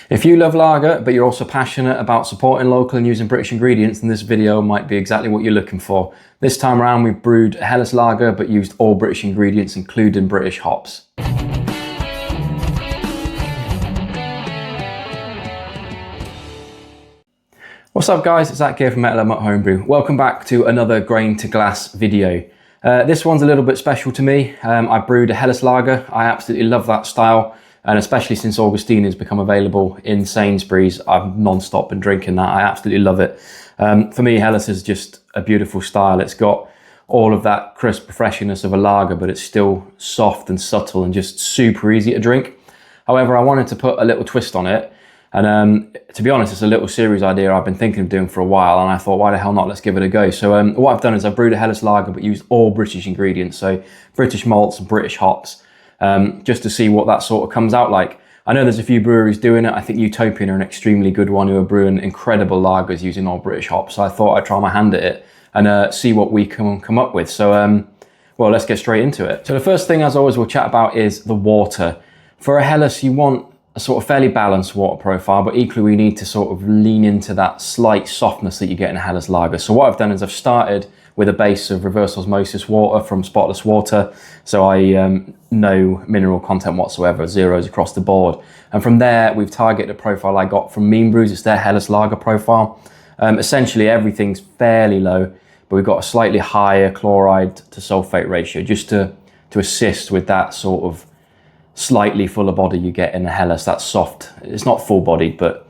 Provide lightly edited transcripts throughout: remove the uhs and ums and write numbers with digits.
If you love lager, but you're also passionate about supporting local and using British ingredients, then this video might be exactly what you're looking for. This time around, we've brewed a Helles lager, but used all British ingredients, including British hops. What's up guys, it's Zach here from Metal at Homebrew. Welcome back to another grain to glass video. This one's a little bit special to me. I brewed a Helles lager. I absolutely love that style. And especially since Augustine has become available in Sainsbury's, I've non-stop been drinking that. I absolutely love it. For me, Helles is just a beautiful style. It's got all of that crisp freshness of a lager, but it's still soft and subtle and just super easy to drink. However, I wanted to put a little twist on it. And to be honest, it's a little series idea I've been thinking of doing for a while, and I thought, why the hell not, let's give it a go. So what I've done is I've brewed a Helles lager, but used all British ingredients, so British malts, British hops, just to see what that sort of comes out like. I know there's a few breweries doing it. I think Utopian are an extremely good one, who are brewing incredible lagers using all British hops. So I thought I'd try my hand at it and see what we can come up with. So, well, let's get straight into it. So the first thing, as always, we'll chat about is the water. For a Helles, you want a sort of fairly balanced water profile, but equally we need to sort of lean into that slight softness that you get in a Helles lager. So what I've done is I've started with a base of reverse osmosis water from Spotless Water. So I no mineral content whatsoever, zeros across the board. And from there, we've targeted a profile I got from Mean Brews. It's their Helles lager profile. Essentially everything's fairly low, but we've got a slightly higher chloride to sulfate ratio just to assist with that sort of slightly fuller body you get in a Helles. That's soft. It's not full bodied, but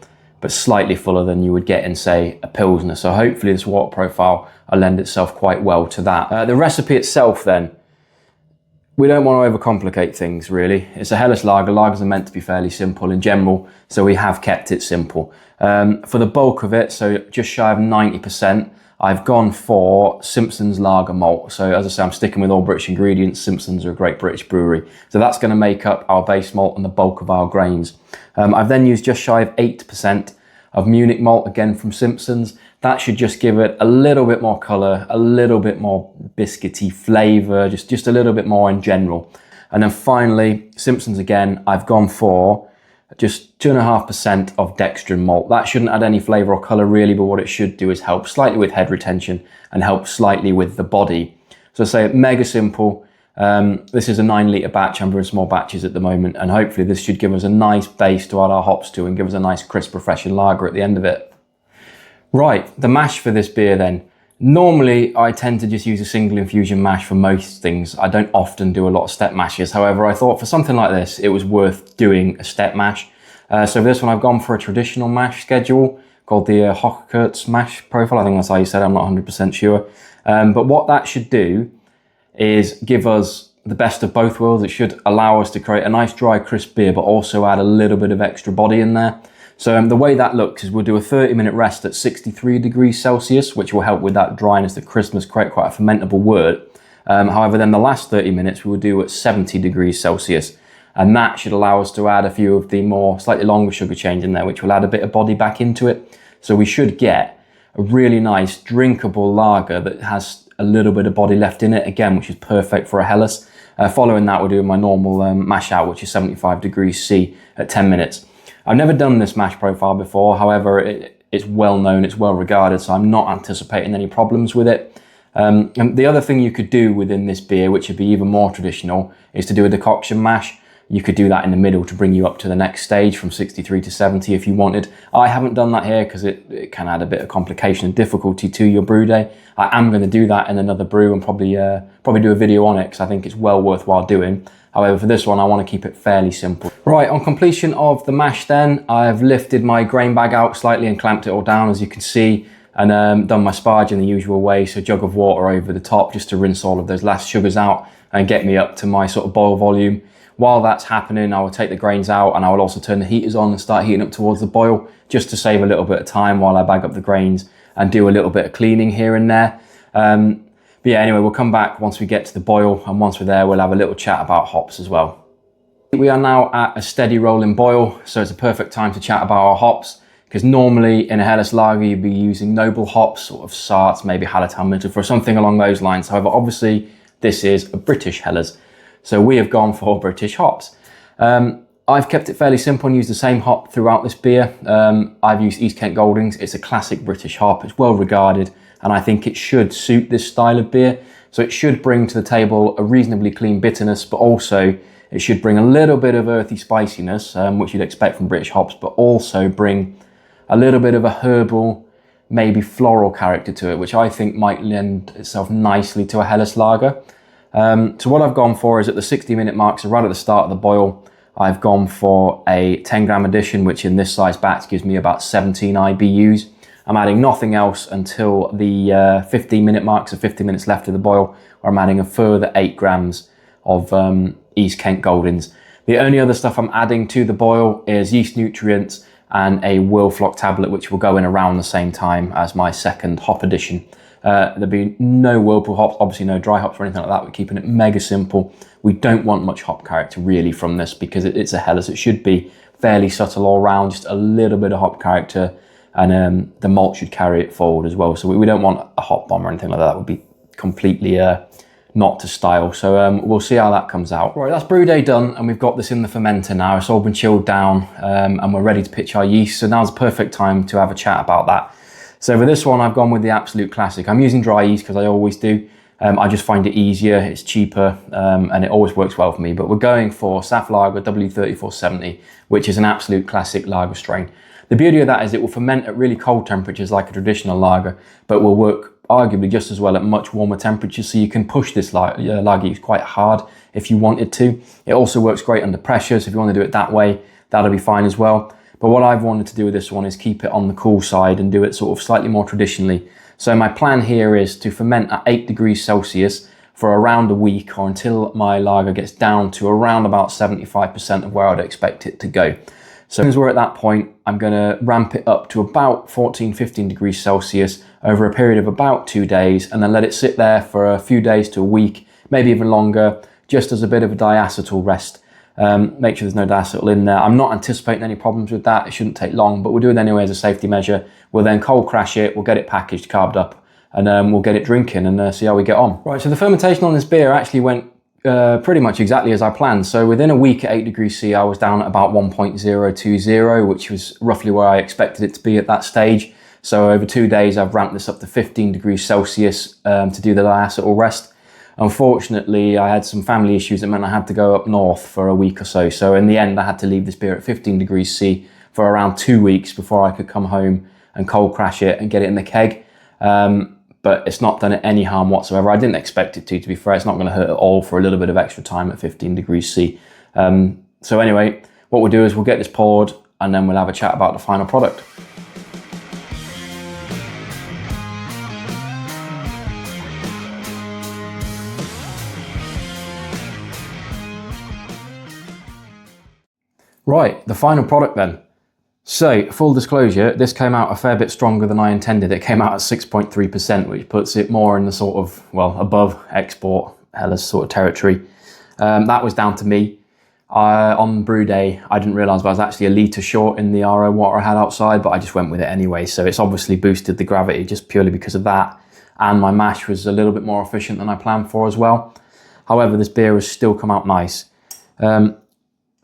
slightly fuller than you would get in, say, a Pilsner. So hopefully this water profile will lend itself quite well to that. The recipe itself then, we don't want to overcomplicate things really. It's a Helles lager. Lagers are meant to be fairly simple in general, so we have kept it simple. For the bulk of it, so just shy of 90%, I've gone for Simpson's lager malt. So as I say, I'm sticking with all British ingredients. Simpson's are a great British brewery. So that's going to make up our base malt and the bulk of our grains. I've then used just shy of 8% of Munich malt, again from Simpson's. That should just give it a little bit more colour, a little bit more biscuity flavour, just a little bit more in general. And then finally, Simpson's again, I've gone for just 2.5% of dextrin malt. That shouldn't add any flavour or colour really, but what it should do is help slightly with head retention and help slightly with the body. So I say mega simple. This is a 9 litre batch. I'm brewing small batches at the moment, and hopefully this should give us a nice base to add our hops to and give us a nice crisp, refreshing lager at the end of it. Right, the mash for this beer then. Normally, I tend to just use a single infusion mash for most things. I don't often do a lot of step mashes. However, I thought for something like this, it was worth doing a step mash. So for this one, I've gone for a traditional mash schedule called the Hochkertz mash profile. I think that's how you said it, I'm not 100% sure. But what that should do is give us the best of both worlds. It should allow us to create a nice dry crisp beer, but also add a little bit of extra body in there. So the way that looks is we'll do a 30-minute rest at 63 degrees Celsius, which will help with that dryness, the crispness, create quite a fermentable wort. However, then the last 30 minutes we will do at 70 degrees Celsius. And that should allow us to add a few of the more slightly longer sugar chains in there, which will add a bit of body back into it. So we should get a really nice drinkable lager that has a little bit of body left in it, again, which is perfect for a Helles. Following that, we're doing my normal mash out, which is 75 degrees C at 10 minutes. I've never done this mash profile before. However, it's well known, it's well regarded, so I'm not anticipating any problems with it. And the other thing you could do within this beer, which would be even more traditional, is to do a decoction mash. You could do that in the middle to bring you up to the next stage from 63 to 70 if you wanted. I haven't done that here because it can add a bit of complication and difficulty to your brew day. I am going to do that in another brew and probably do a video on it because I think it's well worthwhile doing. However, for this one, I want to keep it fairly simple. Right, on completion of the mash then, I've lifted my grain bag out slightly and clamped it all down, as you can see, and done my sparge in the usual way, so a jug of water over the top just to rinse all of those last sugars out and get me up to my sort of boil volume. While that's happening, I will take the grains out and I will also turn the heaters on and start heating up towards the boil, just to save a little bit of time while I bag up the grains and do a little bit of cleaning here and there. But yeah, anyway, we'll come back once we get to the boil, and once we're there, we'll have a little chat about hops as well. We are now at a steady rolling boil, so it's a perfect time to chat about our hops, because normally in a Helles lager, you'd be using noble hops, sort of Sarts, maybe Hallertau Mittelfrüh, or something along those lines. However, obviously, this is a British Helles, so we have gone for British hops. I've kept it fairly simple and used the same hop throughout this beer. I've used East Kent Goldings. It's a classic British hop. It's well regarded, and I think it should suit this style of beer. So it should bring to the table a reasonably clean bitterness, but also it should bring a little bit of earthy spiciness, which you'd expect from British hops, but also bring a little bit of a herbal, maybe floral character to it, which I think might lend itself nicely to a Helles lager. So what I've gone for is at the 60-minute mark, so right at the start of the boil, I've gone for a 10-gram addition, which in this size batch gives me about 17 IBUs. I'm adding nothing else until the 15-minute mark, so 50 minutes left of the boil, where I'm adding a further 8 grams of East Kent Goldings. The only other stuff I'm adding to the boil is yeast nutrients and a Whirlfloc tablet, which will go in around the same time as my second hop addition. There'll be no whirlpool hops, obviously no dry hops or anything like that. We're keeping it mega simple. We don't want much hop character really from this because it's a Helles. It should be fairly subtle all around, just a little bit of hop character, and the malt should carry it forward as well. So we don't want a hop bomb or anything like that. That would be completely not to style. So we'll see how that comes out. Right, that's brew day done, and we've got this in the fermenter now. It's all been chilled down, and we're ready to pitch our yeast. So now's the perfect time to have a chat about that. So for this one, I've gone with the absolute classic. I'm using dry yeast because I always do. I just find it easier, it's cheaper, and it always works well for me. But we're going for SAF Lager W3470, which is an absolute classic lager strain. The beauty of that is it will ferment at really cold temperatures like a traditional lager, but will work arguably just as well at much warmer temperatures. So you can push this lager yeast quite hard if you wanted to. It also works great under pressure, so if you want to do it that way, that'll be fine as well. But what I've wanted to do with this one is keep it on the cool side and do it sort of slightly more traditionally. So my plan here is to ferment at 8 degrees Celsius for around a week, or until my lager gets down to around about 75% of where I'd expect it to go. So as we're at that point, I'm going to ramp it up to about 14, 15 degrees Celsius over a period of about 2 days, and then let it sit there for a few days to a week, maybe even longer, just as a bit of a diacetyl rest. Make sure there's no diacetyl in there. I'm not anticipating any problems with that. It shouldn't take long, but we'll do it anyway as a safety measure. We'll then cold crash it, we'll get it packaged, carved up, and we'll get it drinking and see how we get on. Right, so the fermentation on this beer actually went pretty much exactly as I planned. So within a week at 8 degrees C, I was down at about 1.020, which was roughly where I expected it to be at that stage. So over 2 days, I've ramped this up to 15 degrees Celsius to do the diacetyl rest. Unfortunately, I had some family issues that meant I had to go up north for a week or so. So in the end, I had to leave this beer at 15 degrees C for around 2 weeks before I could come home and cold crash it and get it in the keg. But it's not done it any harm whatsoever. I didn't expect it to be fair. It's not going to hurt at all for a little bit of extra time at 15 degrees C. So anyway, what we'll do is we'll get this poured and then we'll have a chat about the final product. Right, the final product then. So, full disclosure, this came out a fair bit stronger than I intended. It came out at 6.3%, which puts it more in the sort of, well, above export Helles sort of territory. That was down to me. On brew day, I didn't realise I was actually a litre short in the RO water I had outside, but I just went with it anyway. So it's obviously boosted the gravity just purely because of that. And my mash was a little bit more efficient than I planned for as well. However, this beer has still come out nice.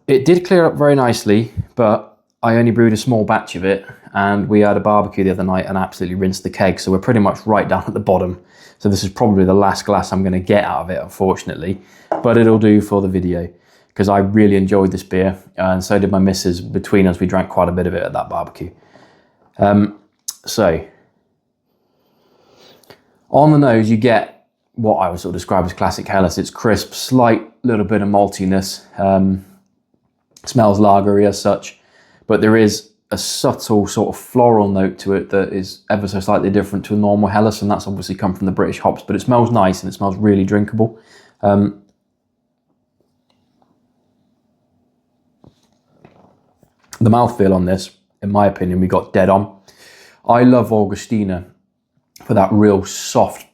It did clear up very nicely, but I only brewed a small batch of it, and we had a barbecue the other night and absolutely rinsed the keg, so we're pretty much right down at the bottom. So this is probably the last glass I'm going to get out of it, unfortunately, but it'll do for the video, because I really enjoyed this beer, and so did my missus. Between us, we drank quite a bit of it at that barbecue. So, on the nose, you get what I would sort of describe as classic Helles. It's crisp, slight little bit of maltiness. Smells lagery as such, but there is a subtle sort of floral note to it that is ever so slightly different to a normal Helles, and that's obviously come from the British hops, but it smells nice and it smells really drinkable. The mouthfeel on this, in my opinion, we got dead on. I love Augustina for that real soft,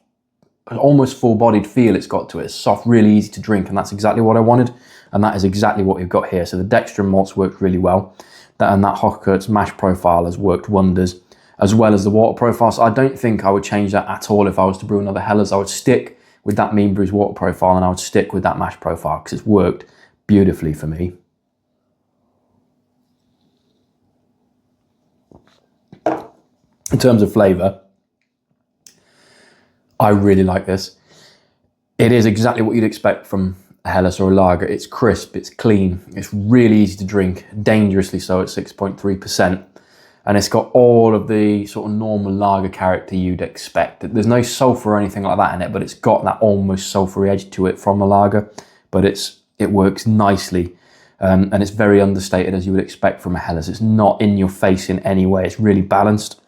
almost full-bodied feel it's got to it. It's soft, really easy to drink, and that's exactly what I wanted. And that is exactly what we've got here. So the dextrin malts worked really well. And that Hockert's mash profile has worked wonders, as well as the water profile. So I don't think I would change that at all if I was to brew another Helles. I would stick with that Mean Brews water profile, and I would stick with that mash profile because it's worked beautifully for me. In terms of flavour, I really like this. It is exactly what you'd expect from a Helles or a lager. It's crisp, it's clean, it's really easy to drink, dangerously so at 6.3%. And it's got all of the sort of normal lager character you'd expect. There's no sulphur or anything like that in it, but it's got that almost sulphury edge to it from a lager. But it works nicely, and it's very understated as you would expect from a Helles. It's not in your face in any way. It's really balanced.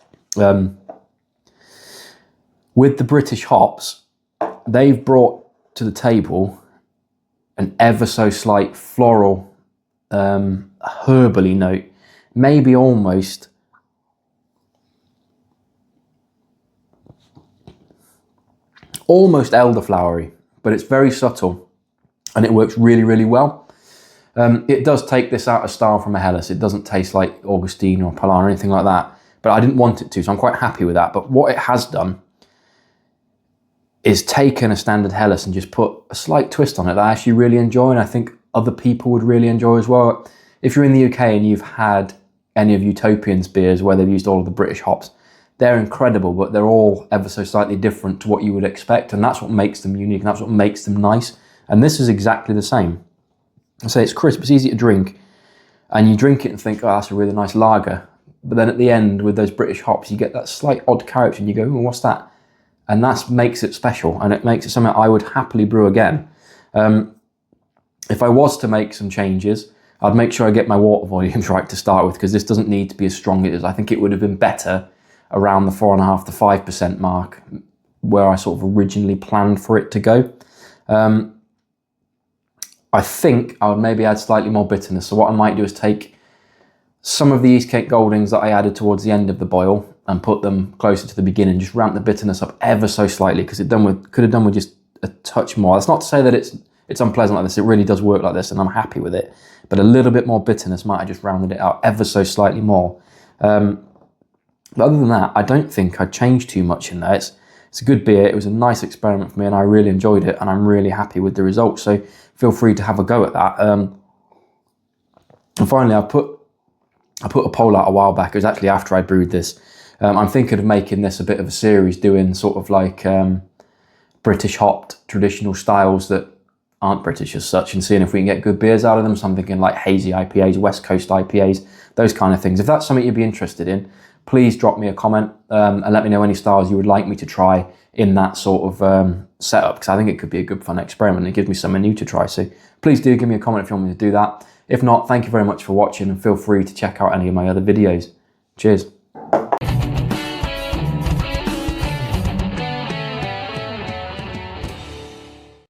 With the British hops, they've brought to the table an ever so slight floral, herbally note, maybe almost elderflowery, but it's very subtle and it works really, really well. It does take this out of style from a Helles. It doesn't taste like Augustine or Polar or anything like that, but I didn't want it to, so I'm quite happy with that. But what it has done is taken a standard Helles and just put a slight twist on it that I actually really enjoy, and I think other people would really enjoy as well. If you're in the UK and you've had any of Utopian's beers where they've used all of the British hops, they're incredible, but they're all ever so slightly different to what you would expect, and that's what makes them unique, and that's what makes them nice. And this is exactly the same. I say it's crisp, it's easy to drink, and you drink it and think, oh, that's a really nice lager. But then at the end, with those British hops, you get that slight odd character, and you go, oh, what's that? And that makes it special, and it makes it something I would happily brew again. If I was to make some changes, I'd make sure I get my water volumes right to start with, because this doesn't need to be as strong as it is. I think it would have been better around the 4.5% to 5% mark, where I sort of originally planned for it to go. I think I would maybe add slightly more bitterness. So what I might do is take some of the East Cape Goldings that I added towards the end of the boil and put them closer to the beginning, just ramp the bitterness up ever so slightly, because could have done with just a touch more. That's not to say that it's unpleasant like this. It really does work like this, and I'm happy with it. But a little bit more bitterness might have just rounded it out ever so slightly more. But other than that, I don't think I'd change too much in there. It's a good beer. It was a nice experiment for me, and I really enjoyed it, and I'm really happy with the results. So feel free to have a go at that. And finally, I put a poll out a while back. It was actually after I brewed this. I'm thinking of making this a bit of a series, doing sort of like British hopped traditional styles that aren't British as such, and seeing if we can get good beers out of them. So I'm thinking like hazy IPAs, West Coast IPAs, those kind of things. If that's something you'd be interested in, please drop me a comment and let me know any styles you would like me to try in that sort of setup, because I think it could be a good fun experiment. It gives me something new to try. So please do give me a comment if you want me to do that. If not, thank you very much for watching, and feel free to check out any of my other videos. Cheers.